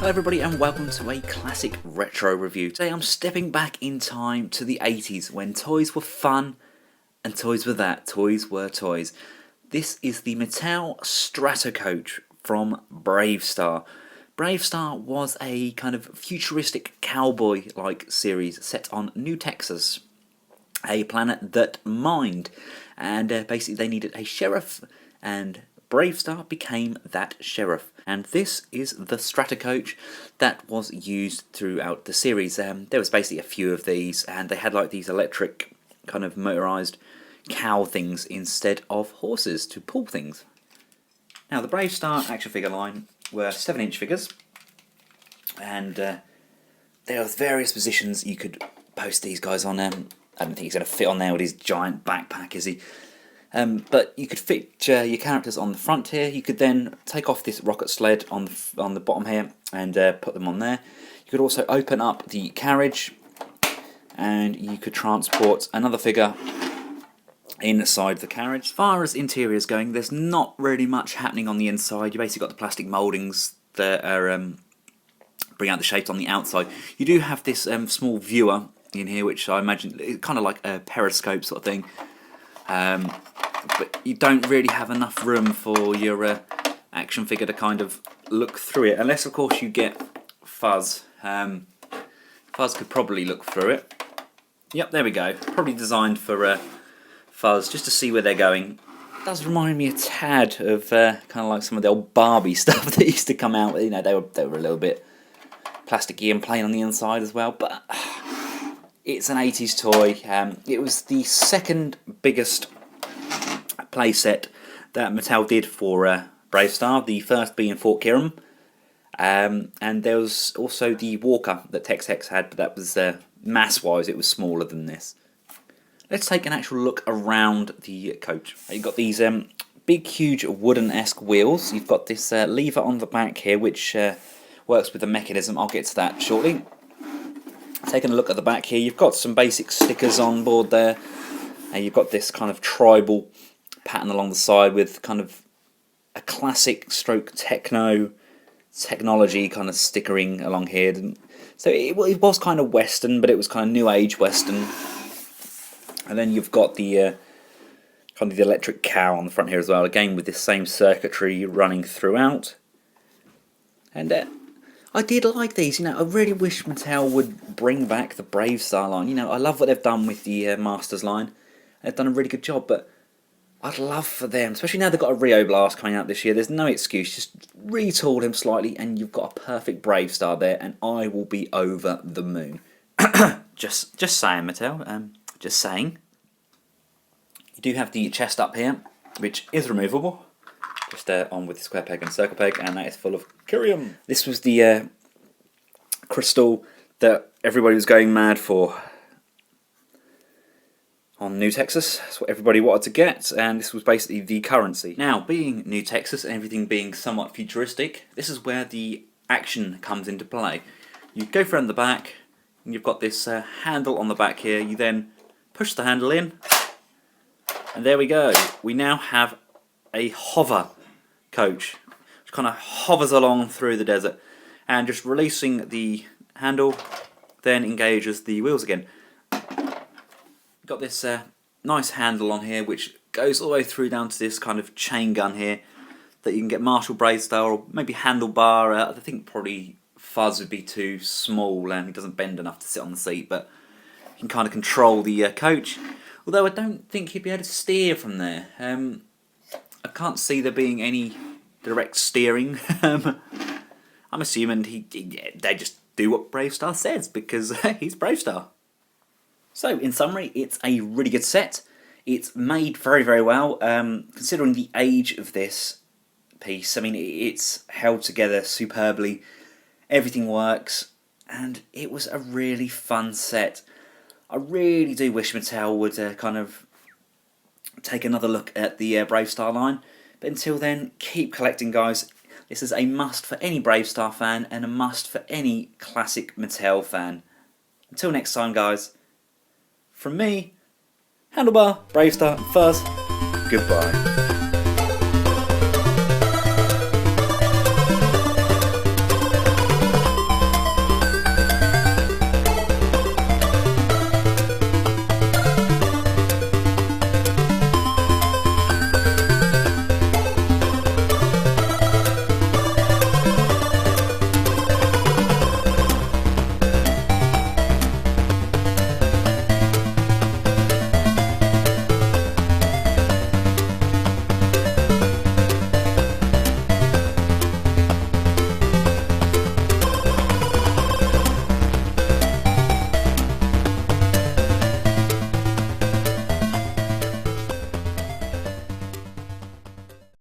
Hello everybody and welcome to a classic retro review. Today I'm stepping back in time to the 80s when toys were fun and toys were that. Toys were toys. This is the Mattel Stratocoach from Brave Starr. Brave Starr was a kind of futuristic cowboy-like series set on New Texas, a planet that mined, and basically they needed a sheriff, and Brave Starr became that sheriff. And this is the Stratocoach that was used throughout the series. There was basically a few of these, and they had like these electric kind of motorized cow things instead of horses to pull things. Now the Brave Starr action figure line were 7-inch figures, and there was various positions you could post these guys on. I don't think he's going to fit on there with his giant backpack, is he? But you could fit your characters on the front here. You could then take off this rocket sled on the bottom here and put them on there. You could also open up the carriage, and you could transport another figure inside the carriage. As far as interiors going, there's not really much happening on the inside. You basically got the plastic mouldings that are bring out the shapes on the outside. You do have this small viewer in here, which I imagine is kind of like a periscope sort of thing. But you don't really have enough room for your action figure to kind of look through it, unless of course you get Fuzz. Fuzz could probably look through it. Yep, there we go. Probably designed for Fuzz, just to see where they're going. It does remind me a tad of kind of like some of the old Barbie stuff that used to come out. You know, they were a little bit plasticky and plain on the inside as well, but it's an 80s toy. It was the second biggest playset that Mattel did for Brave Starr, the first being Fort Kiram, and there was also the Walker that Tex-Hex had, but that was mass-wise it was smaller than this. Let's take an actual look around the coach. You've got these big, huge wooden-esque wheels. You've got this lever on the back here, which works with the mechanism. I'll get to that shortly. Taking a look at the back here, you've got some basic stickers on board there. You've got this kind of tribal pattern along the side with kind of a classic stroke techno technology kind of stickering along here. So it was kind of Western, but it was kind of New Age Western. And then you've got the kind of the electric cow on the front here as well, again with this same circuitry running throughout. And I did like these, you know. I really wish Mattel would bring back the Brave Starr line. You know, I love what they've done with the Masters line. They've done a really good job, but I'd love for them, especially now they've got a Rio Blast coming out this year, there's no excuse. Just retool him slightly and you've got a perfect Brave Starr there, and I will be over the moon. just saying, Mattel. Just saying. You do have the chest up here, which is removable. Just on with the square peg and circle peg, and that is full of curium. This was the crystal that everybody was going mad for on New Texas. That's what everybody wanted to get, and this was basically the currency. Now, being New Texas and everything being somewhat futuristic, this is where the action comes into play. You go from the back, and you've got this handle on the back here. You then push the handle in, and there we go. We now have a hover coach, which kind of hovers along through the desert, and just releasing the handle then engages the wheels again. Got this nice handle on here which goes all the way through down to this kind of chain gun here that you can get Marshall Brave Starr, or maybe handlebar. I think probably Fuzz would be too small and he doesn't bend enough to sit on the seat, but you can kind of control the coach, although I don't think he'd be able to steer from there. I can't see there being any direct steering. I'm assuming they just do what Brave Starr says because he's Brave Starr. So, in summary, it's a really good set. It's made very, very well. Considering the age of this piece, I mean, it's held together superbly. Everything works, and it was a really fun set. I really do wish Mattel would kind of take another look at the Brave Starr line. But until then, keep collecting, guys. This is a must for any Brave Starr fan and a must for any classic Mattel fan. Until next time, guys. From me, Handlebar, Brave Starr, and Fuzz, goodbye.